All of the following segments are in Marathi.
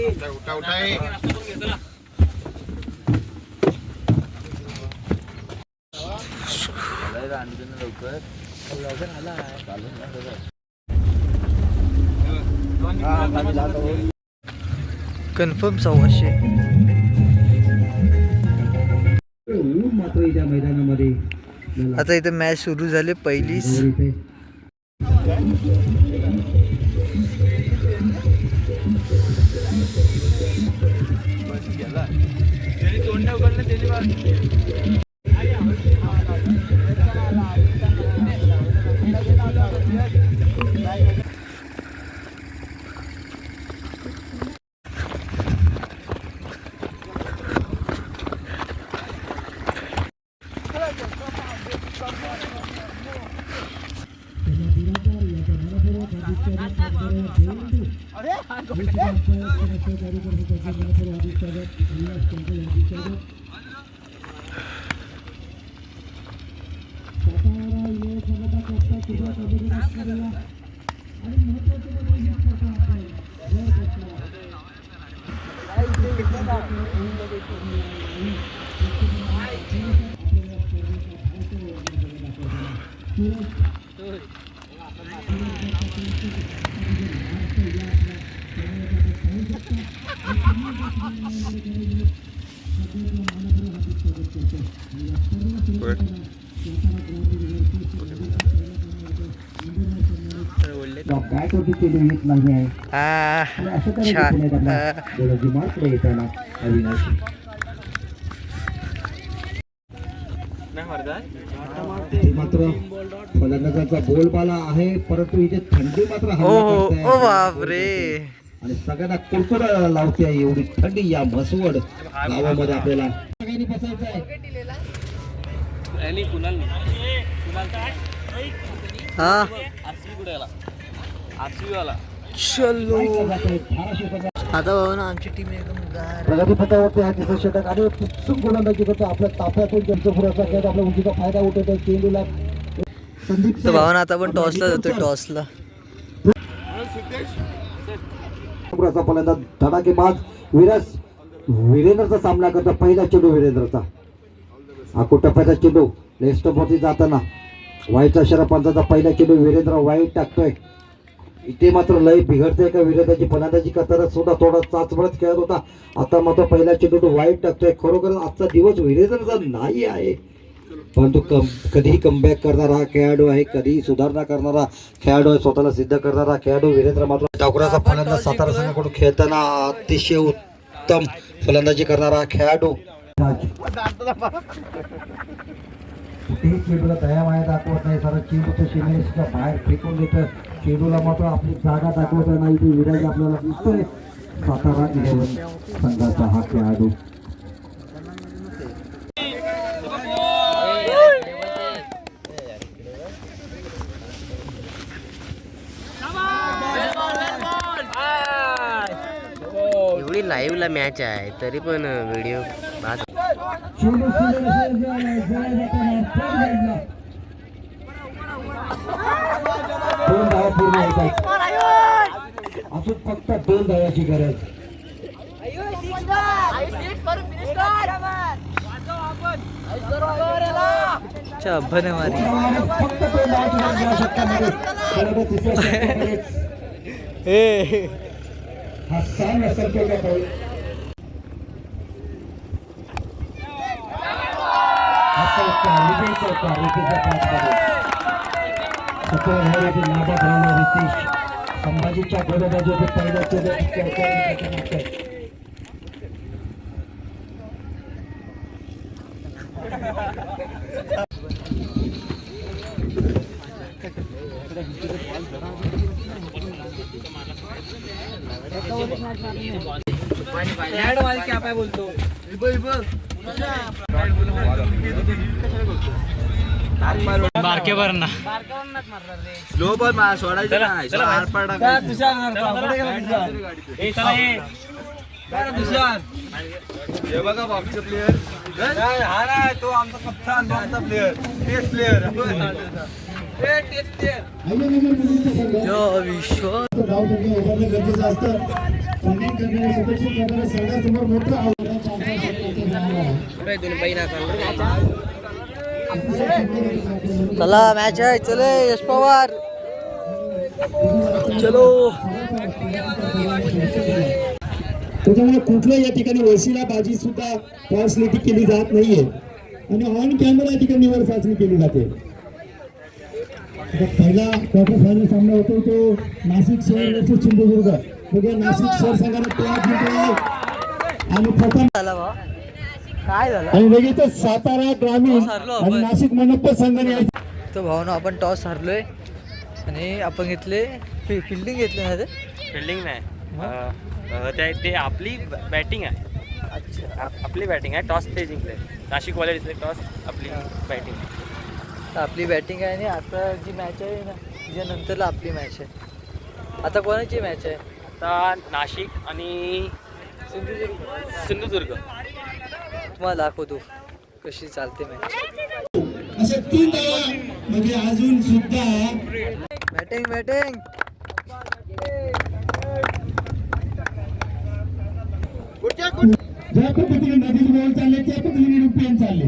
उठा उठा आहे. कन्फर्म 1600. आता इथे मॅच सुरू झाले पहिलीच. मात्र फलंदाजाचा बोलबाला आहे, परंतु इथे थंडी मात्र ओ बापरे, आणि सगळ्यांना कुरकुरा लावते आहे एवढी थंडी या म्हसवड गावामध्ये. आपल्याला सगळ्यांनी बसायचं आहे. आता भाऊ ना आमची टीम एकदम प्रगती पथावरती हा तिसरं षटक आणि उत्सुक गोलंदाजी करतो. आपल्या ताफ्यातून त्यांचा पुराचा खेळ आपल्या उंचीचा फायदा उठवतो. चेंडूला संदीप भावना आता पण टॉसला जातोय. टॉसला पुराचा फलंदाज धडाकेबाज वीरेंद्रचा सामना करतो. पहिला चेंडू वीरेंद्रचा, आखो टप्प्याचा चेंडू लेस्टरवरती जाताना वाईटचा शरपंचाचा पहिला चेंडू वीरेंद्र वाईट टाकतोय. इथे मात्र लय बिघडतंय का वीरेंद्रची फलंदाजी करताना सुद्धा थोडा चाचपडत खेळत होता. आता मात्र पहिला चेंडू वाईट टाकतोय. खरोखर आजचा दिवस वीरेंद्रचा नाही आहे, परंतु कधीही कमबॅक करणारा खेळाडू आहे, कधीही सुधारणा करणारा खेळाडू आहे, स्वतःला सिद्ध करणारा खेळाडू वीरेंद्र. मात्र डावखुराचा फलंदाज सातारा संघाकडून खेळताना अतिशय उत्तम फलंदाजी करणारा खेळाडू. कुठेही चेंडूला दयामाया दाखवत नाही, सारा चेंडू तो सीमेच्या बाहेर फेकून देतं. चेंडूला मात्र आपली जागा दाखवत नाही. इथे विराज आपल्याला दिसतोय. सातारा 11 संघाचा हा खेळाडू. एवढी लाईव्ह ला मॅच आहे तरी पण व्हिडिओ अजून फक्त 2 धावाची गरज. भने मारी फक्त 2 धावाची गरज षटकामध्ये. हा सामना संपलेला पाहिजे. संभाजीच्या गोलंदाजीचे पहिला काय बोलतो बारके भर ना स्लो बॉल सोडायचं नाही. हे बघा बापचा प्लेअर हा ना, तो आमचा कप्तान, आमचा प्लेअर, टेस्ट प्लेअर. विश्व संगीत करणारे सुदर्शन करणारे संघासमोर मोठं आव्हान चला मॅच आहे चले यश पवार चलो. त्याच्यामुळे कुठल्याही या ठिकाणी वशिला बाजी सुद्धा फॉर्सलिटी केली जात नाहीये आणि ऑन कॅमेरा या ठिकाणी निवड चाचणी केली जाते. आता पहिला क्वार्टर फायनल सामना होतो तो नाशिक शहर वर्सेस सिंधुदुर्ग. बघा नाशिक शहर संघाने टॉस जिंकलाय आणि प्रथम झाला बा काय झालं आणि लगेचच सातारा ग्रामीण हरलो आणि आपण. नाशिक मनप्पा संघाने तो भावना आपण टॉस हरलोय आणि आपण घेतले फिल्डिंग घेतले ना ते फिल्डिंग नाही ते आपली बॅटिंग आहे. अच्छा आपली बॅटिंग आहे. टॉस ते जिंकले नाशिकवाले जिंकले टॉस आपली बॅटिंग. तर आपली बॅटिंग आहे आणि आता जी मॅच आहे ना तिच्या नंतरला आपली मॅच आहे. आता कोणाची मॅच आहे? आता नाशिक आणि सिंधुदुर्ग. तुम्हाला दाखवतो कशी चालते मॅच. अशा 3 धावा म्हणजे अजून सुद्धा बॅटिंग बॅटिंग ज्या पद्धतीने नदीचे बॉल चालले त्या पद्धतीने रुपयान चालले.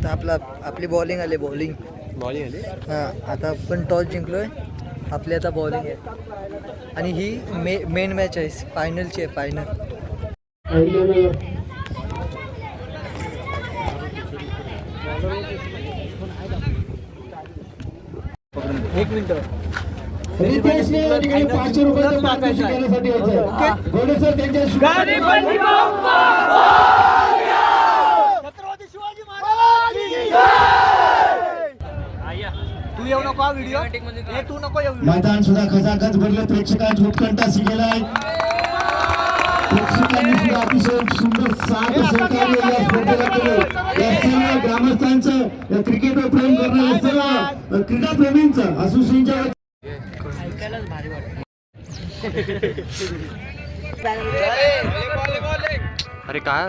तर आपली बॉलिंग आली बॉलिंग. हां आता आपण टॉस जिंकलोय. आपली आता बॉलिंग आहे आणि ही मेन मॅच आहे, फायनलची आहे फायनल. एक मिनिट. रितेशने या ठिकाणी 500 रुपयाचं पारितोषिक घेण्यासाठी यायचं. गोडे सर त्यांच्या तू येऊ नको हा व्हिडिओ. तू नको येऊ. मैदान सुद्धा खचाखच भरलं. प्रेक्षकांची उत्कंठाशी गेलाय. प्रेक्षकांनी सुद्धा अतिशय सुंदर साथ सहकार्य या स्पर्धेला केलं. या सर्व ग्रामस्थांचं, या क्रिकेटवर प्रेम करणाऱ्या सर्व क्रीडा प्रेमींचं असोसिएशनच्या ऐकायलाच भारी वाटतं. अरे काय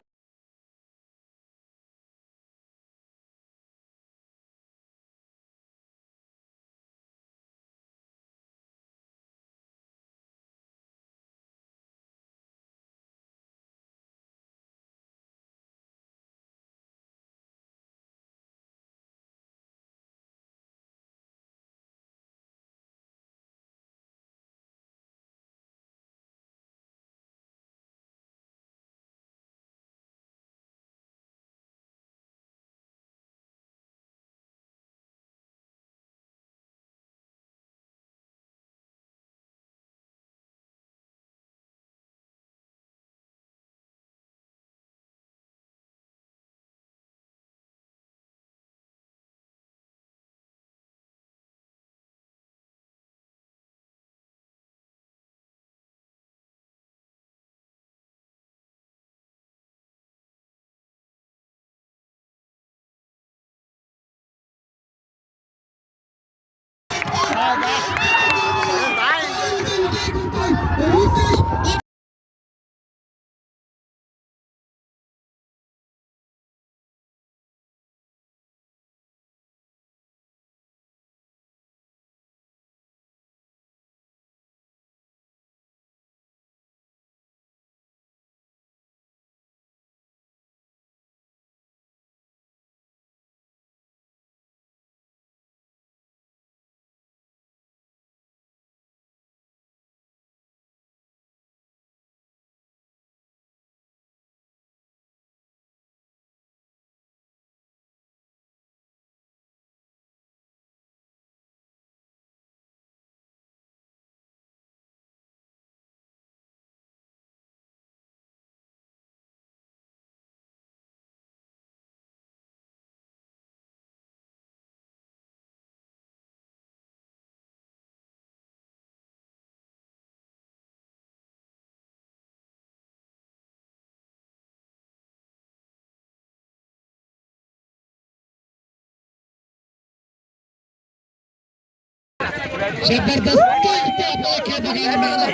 जबरदस्त आपला खेळ बघायला मिळाला.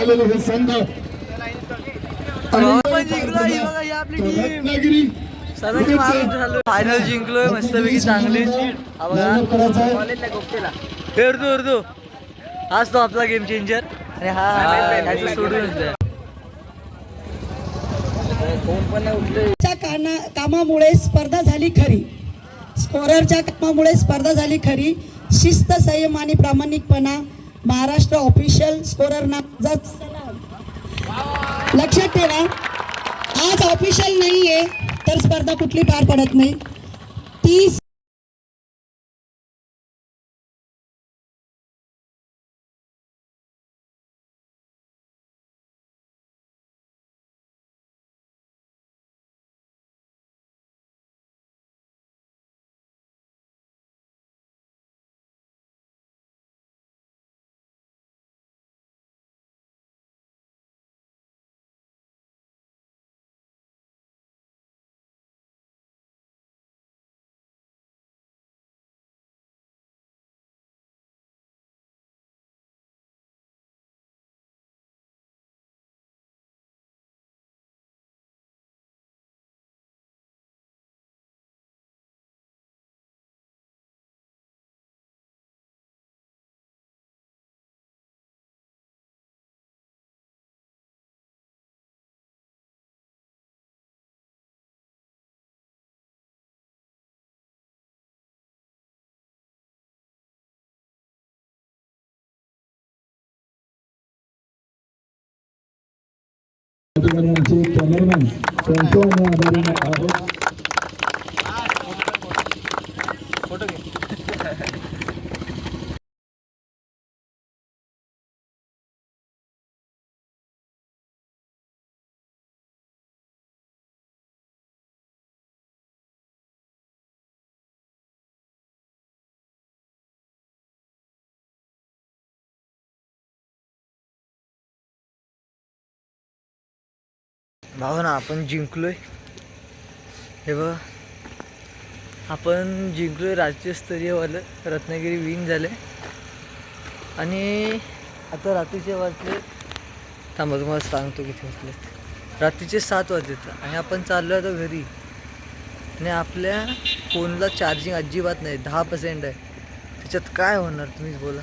आलेले हे संघ रत्नागिरी फायनल जिंकलोय मस्तपैकी चांगली. हा बघा उर्दू उर्दू हाच तो आपला गेम चेंजर. आणि हा ह्याचं सोडूनच द्या. कामामुळे स्पर्धा झाली खरी. स्कोररच्या कामामुळे स्पर्धा झाली खरी. शिस्त, संयम आणि प्रामाणिकपणा महाराष्ट्र ऑफिशियल स्कोरर नाचा सलाम. लक्षात ठेवा, आज ऑफिशियल नाहीये तर स्पर्धा कुठली पार पडत नाही. 30 त्या ठिकाणी आमचे कॅमेरामॅन त्यांचे आम्ही आभारी आहोत. भावना आपण जिंकलोय. हे बघ, आपण जिंकलोय राज्यस्तरीयवालं. रत्नागिरी विन झाले आणि आता रात्रीचे वाजले, थांबा तुम्हाला सांगतो किती वाजले. रात्रीचे 7 वाजलेत आणि आपण चाललो आता घरी. आणि आपल्या फोनला चार्जिंग अजिबात नाही, 10% आहे. त्याच्यात काय होणार तुम्हीच बोला.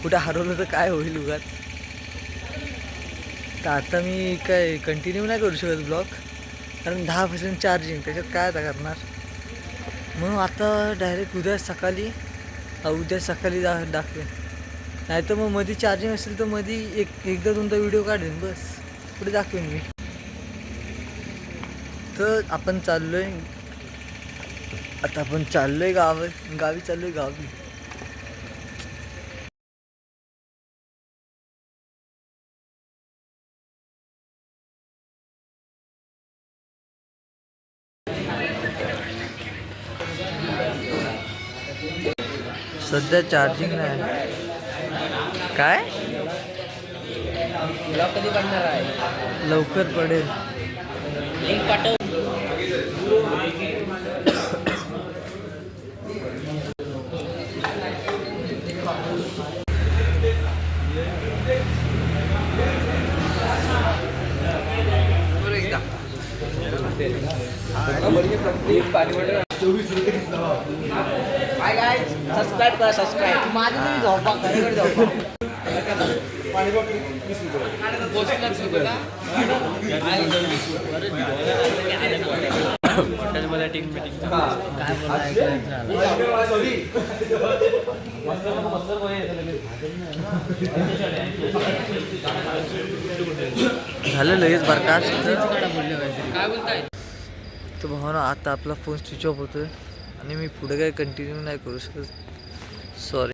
कुठे हरवलं तर काय होईल उगाच. तर आता मी काय कंटिन्यू नाही करू शकत ब्लॉग, कारण 10% चार्जिंग, त्याच्यात काय आता करणार. म्हणून आता डायरेक्ट उद्या सकाळी दाखवेन. नाही तर मग मध्ये चार्जिंग असेल तर मध्ये एकदा दोनदा व्हिडिओ काढेन, बस पुढे दाखवेन मी. तर आपण चाललोय गावी चाललोय गावी. सध्या चार्जिंग नाही. काय ब्लॉग कधी पडणार आहे? लवकर पडेल. लिंक पाठव. सबस्क्राईब करा, सबस्क्राईब. माझं तुम्ही झोपा, खरेखर झोपा. झालं लगेच बरखास्त. तर भावना आता आपला फोन स्विच ऑफ होतोय आणि मी पुढे काही कंटिन्यू नाही करू शकत. सॉरी.